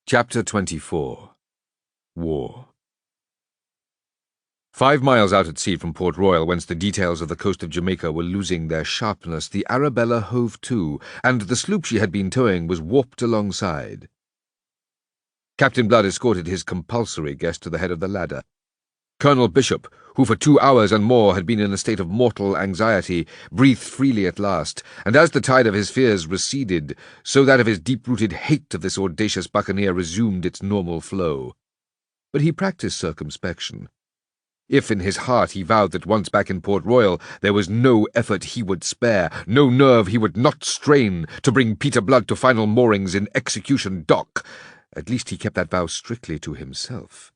Chapter 24. War. 5 miles out at sea from Port Royal, whence the details of the coast of Jamaica were losing their sharpness, the Arabella hove to, and the sloop she had been towing was warped alongside. Captain Blood escorted his compulsory guest to the head of the ladder. Colonel Bishop, who for 2 hours and more had been in a state of mortal anxiety, breathed freely at last, and as the tide of his fears receded, so that of his deep-rooted hate of this audacious buccaneer resumed its normal flow. But he practised circumspection. If in his heart he vowed that once back in Port Royal there was no effort he would spare, no nerve he would not strain to bring Peter Blood to final moorings in Execution Dock, at least he kept that vow strictly to himself.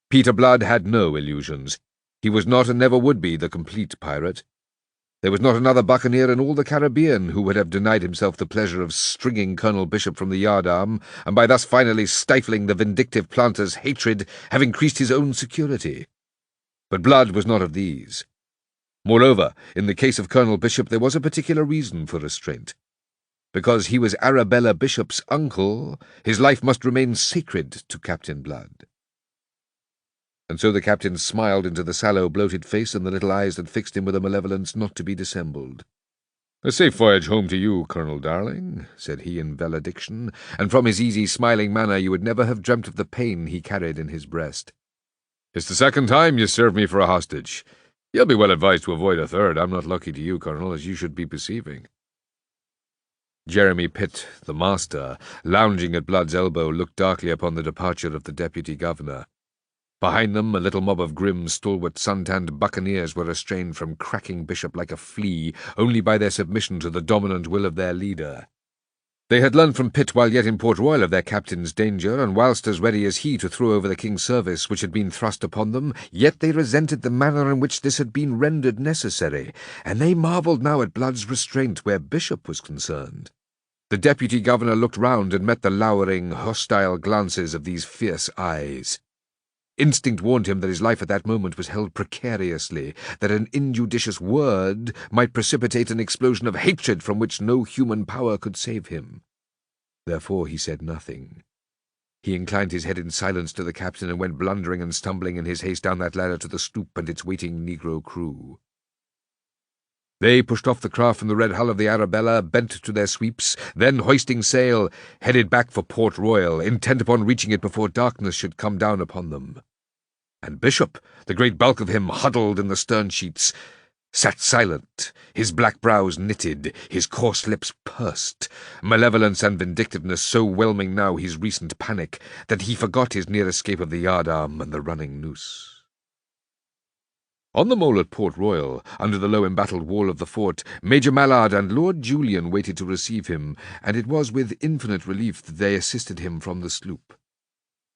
Peter Blood had no illusions. He was not and never would be the complete pirate. There was not another buccaneer in all the Caribbean who would have denied himself the pleasure of stringing Colonel Bishop from the yardarm, and by thus finally stifling the vindictive planter's hatred, have increased his own security. But Blood was not of these. Moreover, in the case of Colonel Bishop there was a particular reason for restraint. Because he was Arabella Bishop's uncle, his life must remain sacred to Captain Blood. And so the captain smiled into the sallow, bloated face and the little eyes that fixed him with a malevolence not to be dissembled. "A safe voyage home to you, Colonel Darling," said he in valediction, and from his easy, smiling manner you would never have dreamt of the pain he carried in his breast. "It's the second time you served me for a hostage. You'll be well advised to avoid a third. I'm not lucky to you, Colonel, as you should be perceiving." Jeremy Pitt, the master, lounging at Blood's elbow, looked darkly upon the departure of the deputy governor. Behind them, a little mob of grim, stalwart, sun-tanned buccaneers were restrained from cracking Bishop like a flea only by their submission to the dominant will of their leader. They had learned from Pitt while yet in Port Royal of their captain's danger, and whilst as ready as he to throw over the king's service which had been thrust upon them, yet they resented the manner in which this had been rendered necessary, and they marvelled now at Blood's restraint where Bishop was concerned. The deputy governor looked round and met the lowering, hostile glances of these fierce eyes. Instinct warned him that his life at that moment was held precariously, that an injudicious word might precipitate an explosion of hatred from which no human power could save him. Therefore he said nothing. He inclined his head in silence to the captain and went blundering and stumbling in his haste down that ladder to the sloop and its waiting negro crew. They pushed off the craft from the red hull of the Arabella, bent to their sweeps, then, hoisting sail, headed back for Port Royal, intent upon reaching it before darkness should come down upon them. And Bishop, the great bulk of him huddled in the stern-sheets, sat silent, his black brows knitted, his coarse lips pursed, malevolence and vindictiveness so whelming now his recent panic that he forgot his near escape of the yardarm and the running noose. On the mole at Port Royal, under the low embattled wall of the fort, Major Mallard and Lord Julian waited to receive him, and it was with infinite relief that they assisted him from the sloop.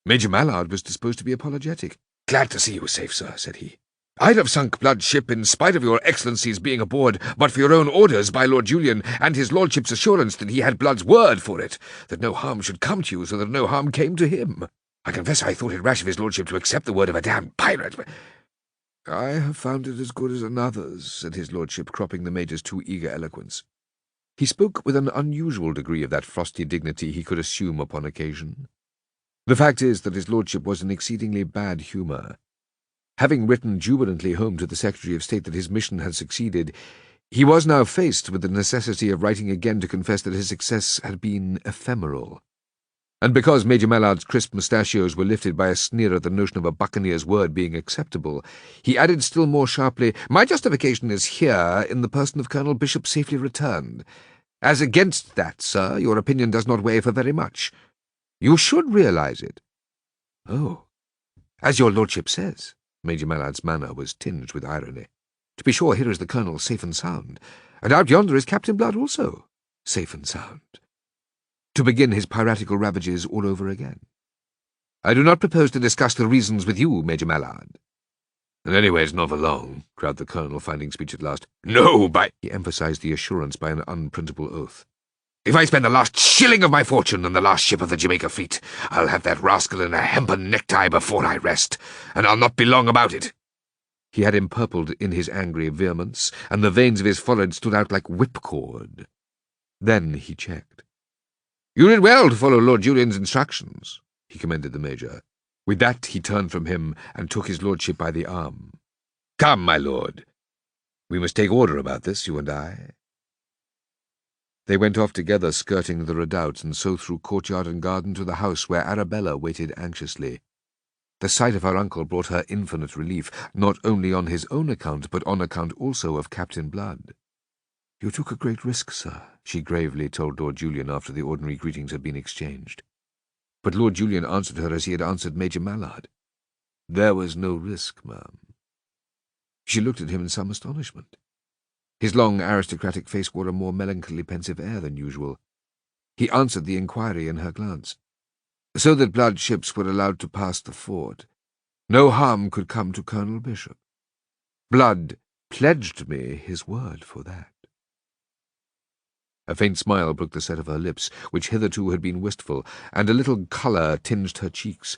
Major Mallard was disposed to be apologetic. "Glad to see you safe, sir," said he. "I'd have sunk Blood's ship in spite of your Excellency's being aboard, but for your own orders by Lord Julian, and his lordship's assurance that he had Blood's word for it, that no harm should come to you, so that no harm came to him. I confess I thought it rash of his lordship to accept the word of a damned pirate, but—" "I have found it as good as another's," said his lordship, cropping the Major's too eager eloquence. He spoke with an unusual degree of that frosty dignity he could assume upon occasion. The fact is that his lordship was in exceedingly bad humour. Having written jubilantly home to the Secretary of State that his mission had succeeded, he was now faced with the necessity of writing again to confess that his success had been ephemeral. And because Major Mallard's crisp mustachios were lifted by a sneer at the notion of a buccaneer's word being acceptable, he added still more sharply, "My justification is here in the person of Colonel Bishop safely returned. As against that, sir, your opinion does not weigh for very much. You should realize it." "Oh, as your lordship says." Major Mallard's manner was tinged with irony. "To be sure, here is the colonel safe and sound, and out yonder is Captain Blood also, safe and sound, to begin his piratical ravages all over again. I do not propose to discuss the reasons with you, Major Mallard." "And anyway, it's not for long," growled the colonel, finding speech at last. "No, by—" He emphasized the assurance by an unprintable oath. "If I spend the last shilling of my fortune on the last ship of the Jamaica fleet, I'll have that rascal in a hempen necktie before I rest, and I'll not be long about it." He had empurpled in his angry vehemence, and the veins of his forehead stood out like whipcord. Then he checked. "You did well to follow Lord Julian's instructions," he commended the Major. With that he turned from him and took his lordship by the arm. "Come, my lord. We must take order about this, you and I." They went off together, skirting the redoubt, and so through courtyard and garden to the house where Arabella waited anxiously. The sight of her uncle brought her infinite relief, not only on his own account, but on account also of Captain Blood. "You took a great risk, sir," she gravely told Lord Julian after the ordinary greetings had been exchanged. But Lord Julian answered her as he had answered Major Mallard. "There was no risk, ma'am." She looked at him in some astonishment. His long, aristocratic face wore a more melancholy, pensive air than usual. He answered the inquiry in her glance. "So that Blood ships were allowed to pass the fort. No harm could come to Colonel Bishop. Blood pledged me his word for that." A faint smile broke the set of her lips, which hitherto had been wistful, and a little colour tinged her cheeks.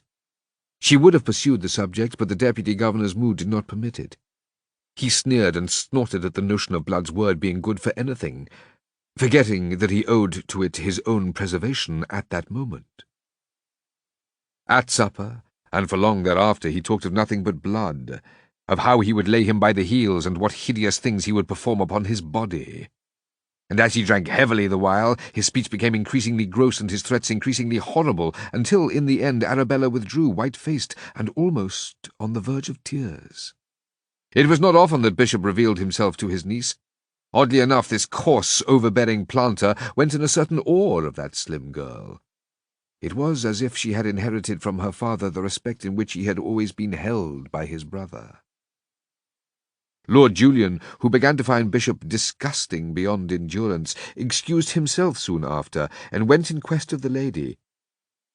She would have pursued the subject, but the Deputy Governor's mood did not permit it. He sneered and snorted at the notion of Blood's word being good for anything, forgetting that he owed to it his own preservation at that moment. At supper, and for long thereafter, he talked of nothing but Blood, of how he would lay him by the heels, and what hideous things he would perform upon his body. And as he drank heavily the while, his speech became increasingly gross and his threats increasingly horrible, until in the end Arabella withdrew, white-faced and almost on the verge of tears. It was not often that Bishop revealed himself to his niece. Oddly enough, this coarse, overbearing planter went in a certain awe of that slim girl. It was as if she had inherited from her father the respect in which he had always been held by his brother. Lord Julian, who began to find Bishop disgusting beyond endurance, excused himself soon after, and went in quest of the lady.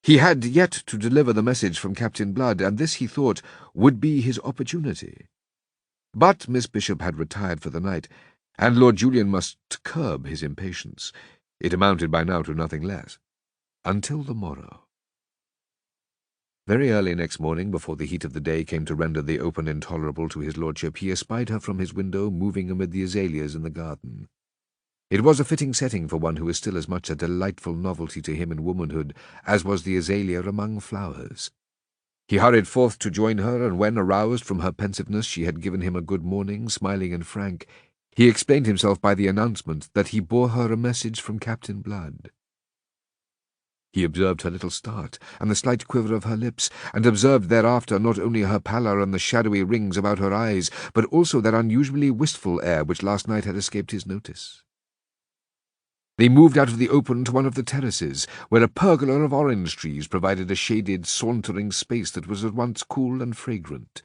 He had yet to deliver the message from Captain Blood, and this, he thought, would be his opportunity. But Miss Bishop had retired for the night, and Lord Julian must curb his impatience. It amounted by now to nothing less. Until the morrow. Very early next morning, before the heat of the day came to render the open intolerable to his lordship, he espied her from his window moving amid the azaleas in the garden. It was a fitting setting for one who was still as much a delightful novelty to him in womanhood as was the azalea among flowers. He hurried forth to join her, and when, aroused from her pensiveness, she had given him a good morning, smiling and frank, he explained himself by the announcement that he bore her a message from Captain Blood. He observed her little start, and the slight quiver of her lips, and observed thereafter not only her pallor and the shadowy rings about her eyes, but also that unusually wistful air which last night had escaped his notice. They moved out of the open to one of the terraces, where a pergola of orange trees provided a shaded, sauntering space that was at once cool and fragrant.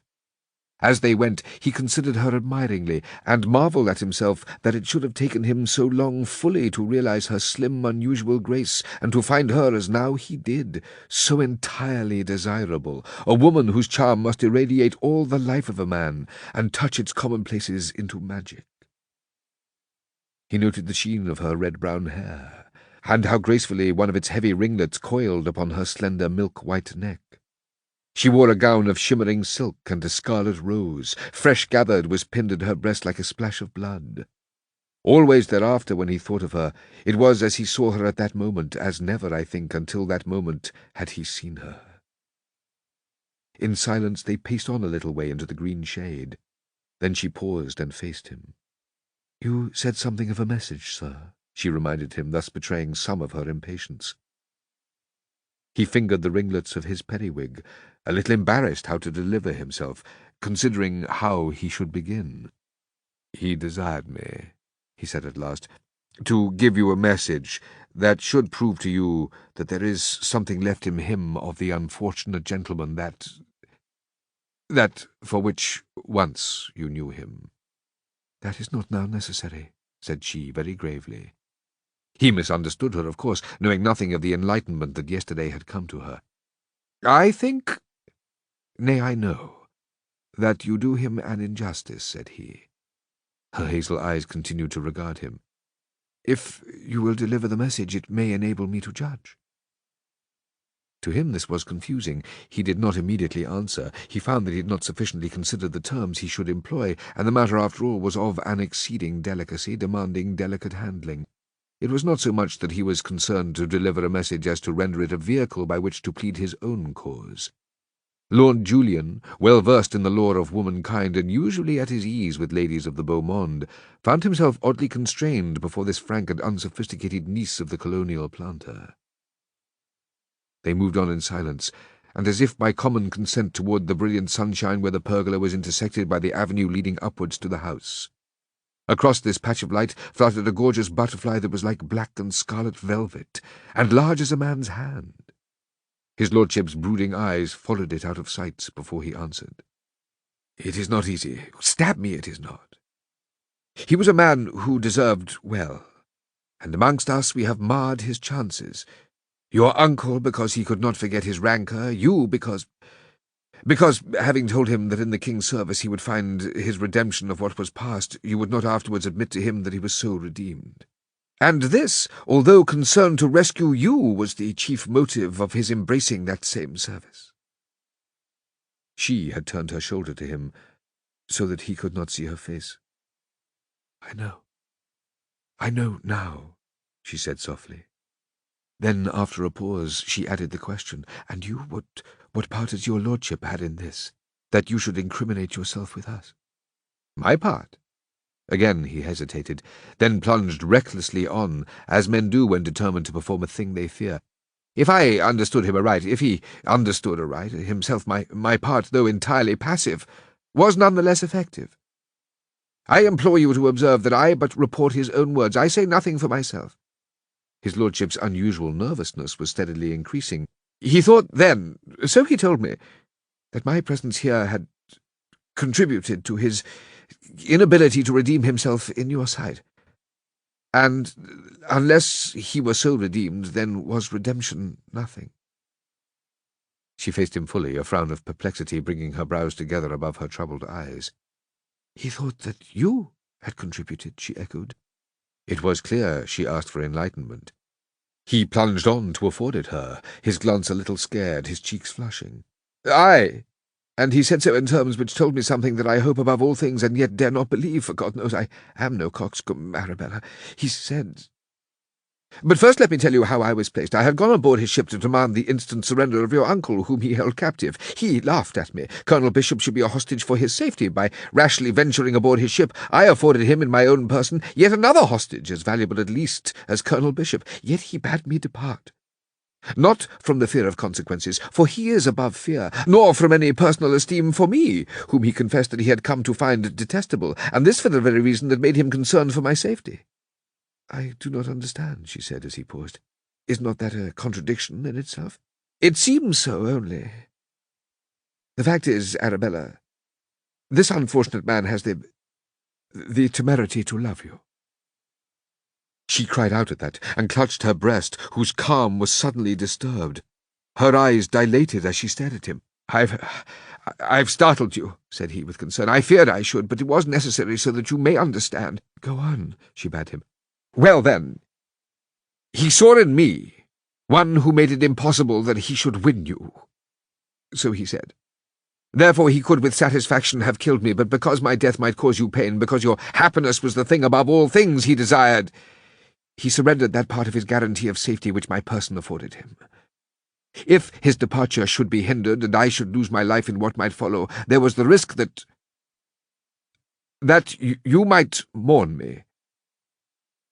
As they went, he considered her admiringly, and marvelled at himself that it should have taken him so long fully to realize her slim, unusual grace, and to find her, as now he did, so entirely desirable, a woman whose charm must irradiate all the life of a man, and touch its commonplaces into magic. He noted the sheen of her red-brown hair, and how gracefully one of its heavy ringlets coiled upon her slender milk-white neck. She wore a gown of shimmering silk, and a scarlet rose, fresh gathered, was pinned at her breast like a splash of blood. Always thereafter, when he thought of her, it was as he saw her at that moment, as never, I think, until that moment had he seen her. In silence they paced on a little way into the green shade. Then she paused and faced him. "You said something of a message, sir," she reminded him, thus betraying some of her impatience. He fingered the ringlets of his periwig, a little embarrassed how to deliver himself, considering how he should begin. "He desired me," he said at last, "to give you a message that should prove to you that there is something left in him of the unfortunate gentleman that for which once you knew him." "That is not now necessary," said she very gravely. He misunderstood her, of course, knowing nothing of the enlightenment that yesterday had come to her. "I think, nay, I know, that you do him an injustice," said he. Her hazel eyes continued to regard him. "If you will deliver the message, it may enable me to judge." To him this was confusing. He did not immediately answer. He found that he had not sufficiently considered the terms he should employ, and the matter, after all, was of an exceeding delicacy, demanding delicate handling. It was not so much that he was concerned to deliver a message as to render it a vehicle by which to plead his own cause. Lord Julian, well versed in the lore of womankind and usually at his ease with ladies of the beau monde, found himself oddly constrained before this frank and unsophisticated niece of the colonial planter. They moved on in silence, and as if by common consent toward the brilliant sunshine where the pergola was intersected by the avenue leading upwards to the house. Across this patch of light fluttered a gorgeous butterfly that was like black and scarlet velvet, and large as a man's hand. His lordship's brooding eyes followed it out of sight before he answered. "It is not easy. Stab me, it is not. He was a man who deserved well, and amongst us we have marred his chances. Your uncle, because he could not forget his rancour, you, because, having told him that in the king's service he would find his redemption of what was past, you would not afterwards admit to him that he was so redeemed. And this, although concern to rescue you, was the chief motive of his embracing that same service." She had turned her shoulder to him, so that he could not see her face. "I know now," she said softly. Then, after a pause, she added the question, "And you, what part has your lordship had in this, that you should incriminate yourself with us?" "My part?" Again he hesitated, then plunged recklessly on, as men do when determined to perform a thing they fear. "If I understood him aright, if he understood aright himself, my part, though entirely passive, was none the less effective. I implore you to observe that I but report his own words. I say nothing for myself." His lordship's unusual nervousness was steadily increasing. "He thought then, so he told me, that my presence here had contributed to his inability to redeem himself in your sight. And unless he were so redeemed, then was redemption nothing." She faced him fully, a frown of perplexity bringing her brows together above her troubled eyes. "He thought that you had contributed," she echoed. It was clear she asked for enlightenment. He plunged on to afford it her, his glance a little scared, his cheeks flushing. "Aye, and he said so in terms which told me something that I hope above all things and yet dare not believe, for God knows I am no coxcomb, Arabella. He said... But first let me tell you how I was placed. I had gone on board his ship to demand the instant surrender of your uncle, whom he held captive. He laughed at me. Colonel Bishop should be a hostage for his safety. By rashly venturing aboard his ship, I afforded him in my own person yet another hostage, as valuable at least as Colonel Bishop. Yet he bade me depart. Not from the fear of consequences, for he is above fear, nor from any personal esteem for me, whom he confessed that he had come to find detestable, and this for the very reason that made him concerned for my safety." "I do not understand," she said as he paused. "Is not that a contradiction in itself?" "It seems so only. The fact is, Arabella, this unfortunate man has the temerity to love you." She cried out at that, and clutched her breast, whose calm was suddenly disturbed. Her eyes dilated as she stared at him. I've startled you," said he with concern. "I feared I should, but it was necessary so that you may understand." "Go on," she bade him. "Well, then, he saw in me one who made it impossible that he should win you. So he said. Therefore he could with satisfaction have killed me, but because my death might cause you pain, because your happiness was the thing above all things he desired, he surrendered that part of his guarantee of safety which my person afforded him. If his departure should be hindered, and I should lose my life in what might follow, there was the risk that you might mourn me.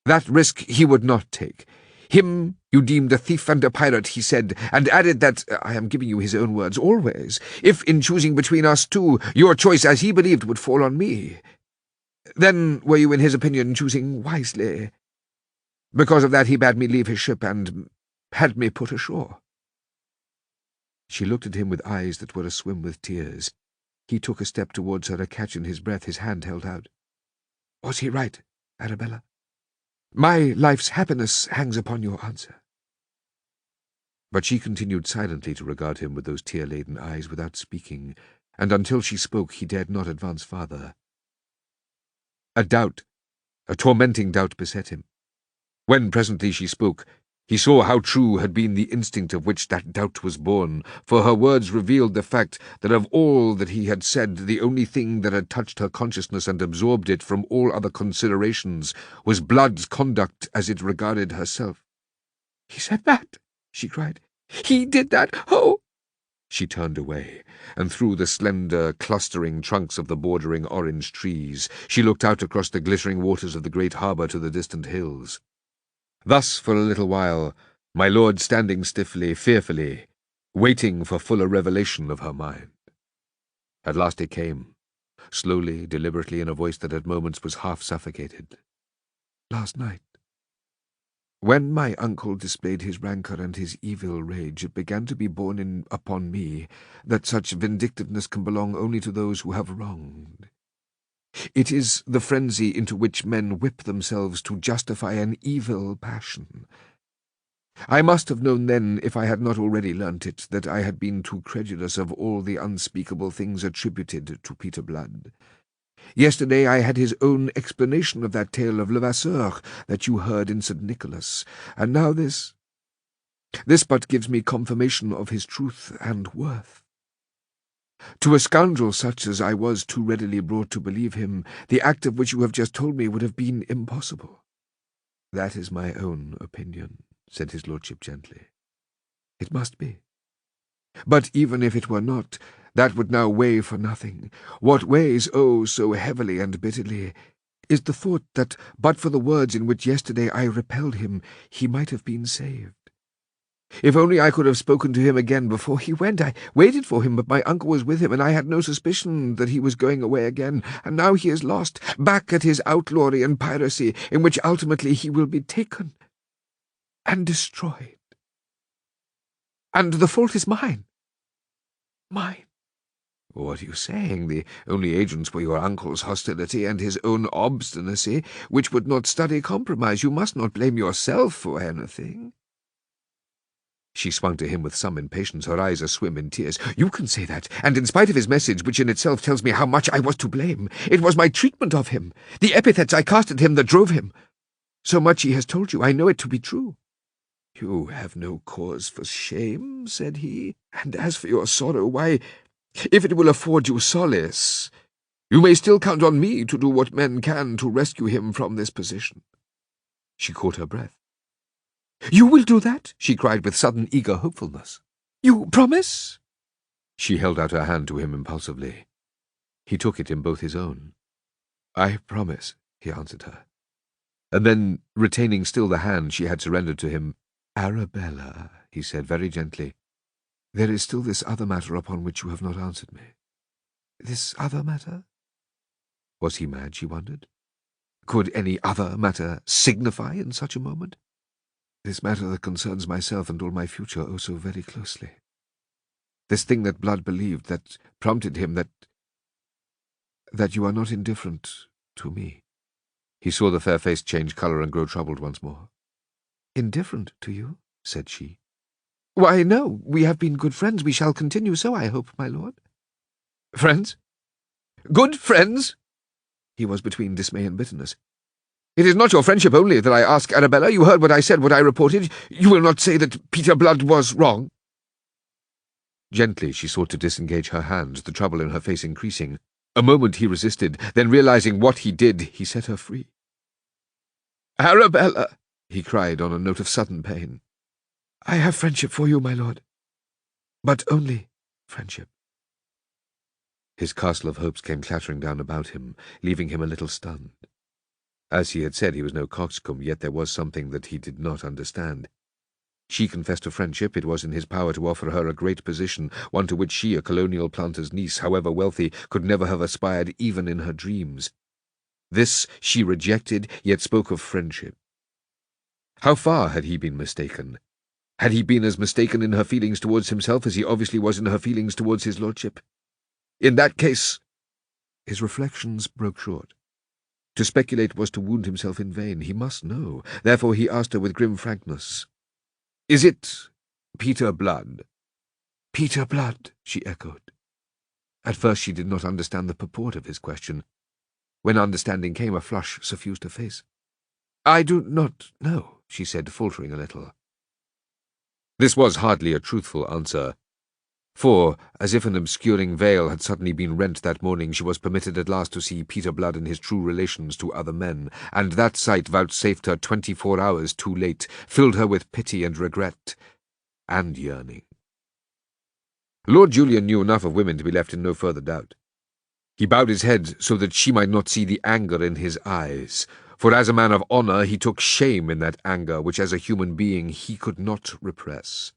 That risk he would not take. Him you deemed a thief and a pirate, he said, and added that, I am giving you his own words, always, if in choosing between us two, your choice, as he believed, would fall on me, then were you, in his opinion, choosing wisely. Because of that he bade me leave his ship and had me put ashore." She looked at him with eyes that were aswim with tears. He took a step towards her, a catch in his breath, his hand held out. "Was he right, Arabella? My life's happiness hangs upon your answer." But she continued silently to regard him with those tear-laden eyes without speaking, and until she spoke he dared not advance farther. A tormenting doubt beset him. When presently she spoke, He saw how true had been the instinct of which that doubt was born, for her words revealed the fact that of all that he had said, the only thing that had touched her consciousness and absorbed it from all other considerations was Blood's conduct as it regarded herself. "He said that!" she cried. "He did that! Oh!" She turned away, and through the slender, clustering trunks of the bordering orange trees, she looked out across the glittering waters of the great harbour to the distant hills. Thus for a little while, my lord standing stiffly, fearfully, waiting for fuller revelation of her mind. At last it came, slowly, deliberately, in a voice that at moments was half suffocated. "Last night, when my uncle displayed his rancour and his evil rage, it began to be borne in upon me that such vindictiveness can belong only to those who have wronged. It is the frenzy into which men whip themselves to justify an evil passion. I must have known then, if I had not already learnt it, that I had been too credulous of all the unspeakable things attributed to Peter Blood. Yesterday I had his own explanation of that tale of Levasseur that you heard in St. Nicholas, and now this. This but gives me confirmation of his truth and worth. To a scoundrel such as I was too readily brought to believe him, the act of which you have just told me would have been impossible." "That is my own opinion," said his lordship gently. "It must be. But even if it were not, that would now weigh for nothing. What weighs, oh, so heavily and bitterly, is the thought that, but for the words in which yesterday I repelled him, he might have been saved. If only I could have spoken to him again before he went. I waited for him, but my uncle was with him, and I had no suspicion that he was going away again. And now he is lost, back at his outlawry and piracy, in which ultimately he will be taken and destroyed. And the fault is mine. Mine." "What are you saying? The only agents were your uncle's hostility and his own obstinacy, which would not study compromise. You must not blame yourself for anything." She swung to him with some impatience, her eyes aswim in tears. "You can say that, and in spite of his message, which in itself tells me how much I was to blame. It was my treatment of him, the epithets I cast at him that drove him. So much he has told you, I know it to be true." "You have no cause for shame," said he, "and as for your sorrow, why, if it will afford you solace, you may still count on me to do what men can to rescue him from this position." She caught her breath. "You will do that?" she cried with sudden eager hopefulness. "You promise?" She held out her hand to him impulsively. He took it in both his own. "I promise," he answered her. And then, retaining still the hand she had surrendered to him, "Arabella," he said very gently, "there is still this other matter upon which you have not answered me." This other matter? Was he mad, she wondered? Could any other matter signify in such a moment? "This matter that concerns myself and all my future oh so very closely. This thing that Blood believed, that prompted him, that you are not indifferent to me." He saw the fair face change colour and grow troubled once more. "Indifferent to you?" said she. "Why, no. We have been good friends. We shall continue so, I hope, my lord." "Friends? Good friends?" He was between dismay and bitterness. "It is not your friendship only that I ask, Arabella. You heard what I said, what I reported. You will not say that Peter Blood was wrong?" Gently she sought to disengage her hands, the trouble in her face increasing. A moment he resisted, then realizing what he did, he set her free. "Arabella!" he cried on a note of sudden pain. "I have friendship for you, my lord. But only friendship." His castle of hopes came clattering down about him, leaving him a little stunned. As he had said, he was no coxcomb, yet there was something that he did not understand. She confessed a friendship. It was in his power to offer her a great position, one to which she, a colonial planter's niece, however wealthy, could never have aspired even in her dreams. This she rejected, yet spoke of friendship. How far had he been mistaken? Had he been as mistaken in her feelings towards himself as he obviously was in her feelings towards his lordship? In that case— His reflections broke short. To speculate was to wound himself in vain. He must know. Therefore he asked her with grim frankness, "Is it Peter Blood?" "Peter Blood," she echoed. At first she did not understand the purport of his question. When understanding came, a flush suffused her face. "I do not know," she said, faltering a little. This was hardly a truthful answer, for, as if an obscuring veil had suddenly been rent that morning, she was permitted at last to see Peter Blood in his true relations to other men, and that sight, vouchsafed her 24 hours too late, filled her with pity and regret, and yearning. Lord Julian knew enough of women to be left in no further doubt. He bowed his head so that she might not see the anger in his eyes, for as a man of honour he took shame in that anger which as a human being he could not repress.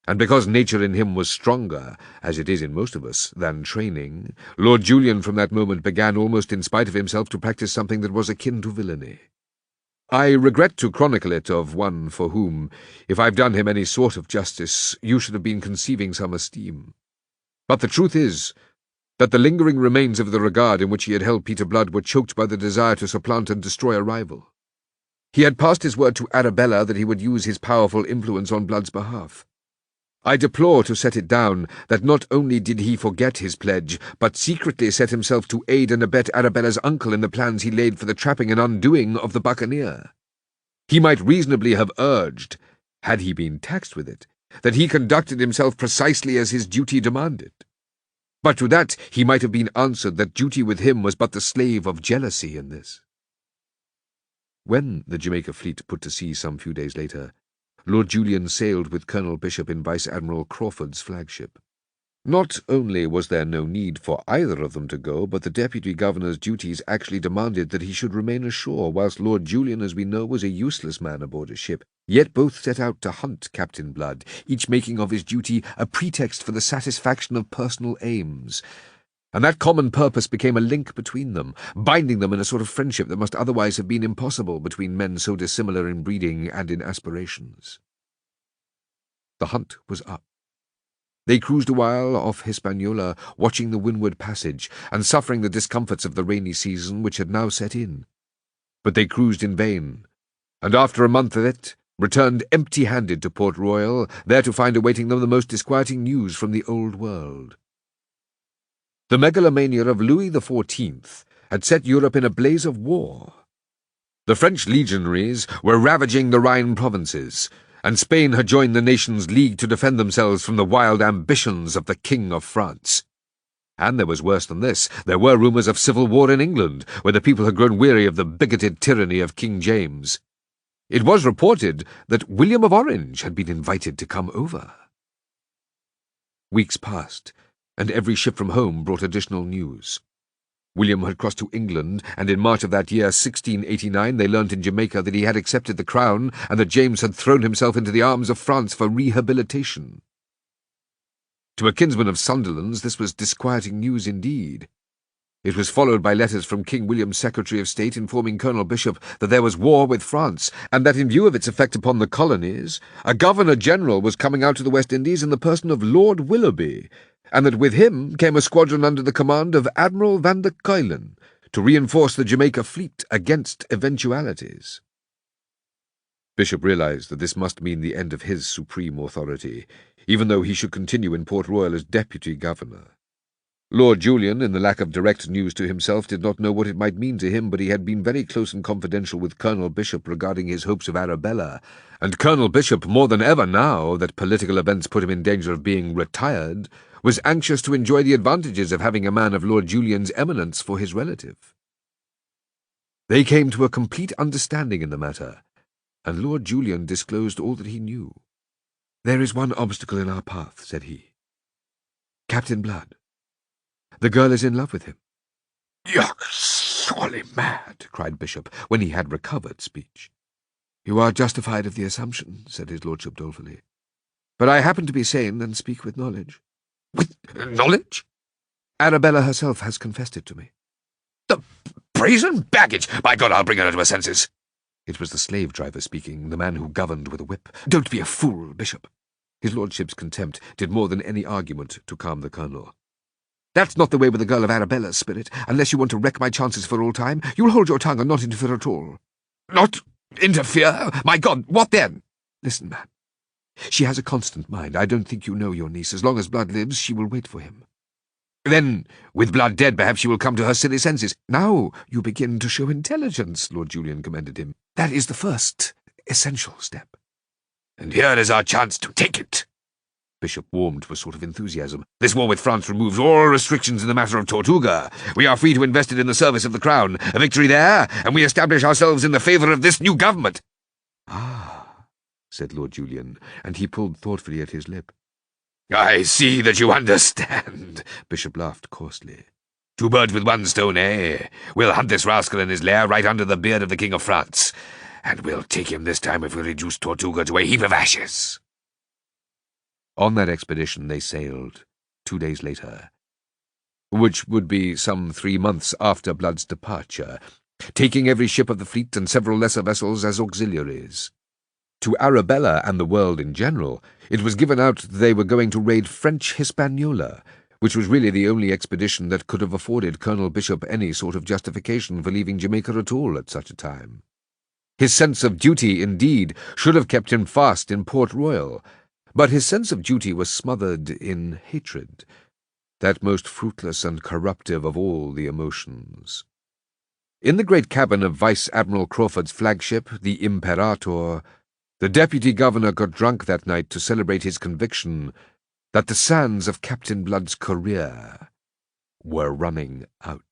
And because nature in him was stronger, as it is in most of us, than training, Lord Julian from that moment began, almost in spite of himself, to practise something that was akin to villainy. I regret to chronicle it of one for whom, if I've done him any sort of justice, you should have been conceiving some esteem. But the truth is that the lingering remains of the regard in which he had held Peter Blood were choked by the desire to supplant and destroy a rival. He had passed his word to Arabella that he would use his powerful influence on Blood's behalf. I deplore to set it down that not only did he forget his pledge, but secretly set himself to aid and abet Arabella's uncle in the plans he laid for the trapping and undoing of the buccaneer. He might reasonably have urged, had he been taxed with it, that he conducted himself precisely as his duty demanded. But to that he might have been answered that duty with him was but the slave of jealousy in this. When the Jamaica fleet put to sea some few days later, Lord Julian sailed with Colonel Bishop in Vice-Admiral Crawford's flagship. Not only was there no need for either of them to go, but the Deputy Governor's duties actually demanded that he should remain ashore, whilst Lord Julian, as we know, was a useless man aboard a ship. Yet both set out to hunt Captain Blood, each making of his duty a pretext for the satisfaction of personal aims. And that common purpose became a link between them, binding them in a sort of friendship that must otherwise have been impossible between men so dissimilar in breeding and in aspirations. The hunt was up. They cruised a while off Hispaniola, watching the windward passage, and suffering the discomforts of the rainy season which had now set in. But they cruised in vain, and after a month of it, returned empty-handed to Port Royal, there to find awaiting them the most disquieting news from the old world. The megalomania of Louis XIV had set Europe in a blaze of war. The French legionaries were ravaging the Rhine provinces, and Spain had joined the nations leagued to defend themselves from the wild ambitions of the King of France. And there was worse than this. There were rumours of civil war in England, where the people had grown weary of the bigoted tyranny of King James. It was reported that William of Orange had been invited to come over. Weeks passed, and every ship from home brought additional news. William had crossed to England, and in March of that year, 1689, they learnt in Jamaica that he had accepted the crown, and that James had thrown himself into the arms of France for rehabilitation. To a kinsman of Sunderland's, this was disquieting news indeed. It was followed by letters from King William's Secretary of State informing Colonel Bishop that there was war with France, and that in view of its effect upon the colonies, a Governor-General was coming out to the West Indies in the person of Lord Willoughby, and that with him came a squadron under the command of Admiral van der Kuylen to reinforce the Jamaica fleet against eventualities. Bishop realized that this must mean the end of his supreme authority, even though he should continue in Port Royal as Deputy Governor. Lord Julian, in the lack of direct news to himself, did not know what it might mean to him, but he had been very close and confidential with Colonel Bishop regarding his hopes of Arabella, and Colonel Bishop, more than ever now that political events put him in danger of being retired, was anxious to enjoy the advantages of having a man of Lord Julian's eminence for his relative. They came to a complete understanding in the matter, and Lord Julian disclosed all that he knew. "There is one obstacle in our path," said he. "Captain Blood. The girl is in love with him." "You're surely mad," cried Bishop, when he had recovered speech. "You are justified of the assumption," said his lordship dolefully. "But I happen to be sane and speak with knowledge." "With knowledge?" "Arabella herself has confessed it to me." "The brazen baggage! By God, I'll bring her to her senses." It was the slave driver speaking, the man who governed with a whip. "Don't be a fool, Bishop." His lordship's contempt did more than any argument to calm the colonel. "That's not the way with a girl of Arabella's spirit, unless you want to wreck my chances for all time. You'll hold your tongue and not interfere at all." "Not interfere? My God, what then?" "Listen, man. She has a constant mind. I don't think you know your niece. As long as Blood lives, she will wait for him." "Then, with Blood dead, perhaps she will come to her silly senses." "Now you begin to show intelligence," Lord Julian commended him. "That is the first essential step. And here is our chance to take it. Bishop warmed to a sort of enthusiasm. This war with France removes all restrictions in the matter of Tortuga. We are free to invest it in the service of the crown. A victory there, and we establish ourselves in the favour of this new government. Ah, said Lord Julian, and he pulled thoughtfully at his lip. I see that you understand, Bishop laughed coarsely. Two birds with one stone, eh? We'll hunt this rascal in his lair right under the beard of the King of France. And we'll take him this time if we reduce Tortuga to a heap of ashes. On that expedition they sailed 2 days later, which would be some 3 months after Blood's departure, taking every ship of the fleet and several lesser vessels as auxiliaries. To Arabella and the world in general, it was given out they were going to raid French Hispaniola, which was really the only expedition that could have afforded Colonel Bishop any sort of justification for leaving Jamaica at all at such a time. His sense of duty, indeed, should have kept him fast in Port Royal, but his sense of duty was smothered in hatred, that most fruitless and corruptive of all the emotions. In the great cabin of Vice Admiral Crawford's flagship, the Imperator, the deputy governor got drunk that night to celebrate his conviction that the sands of Captain Blood's career were running out.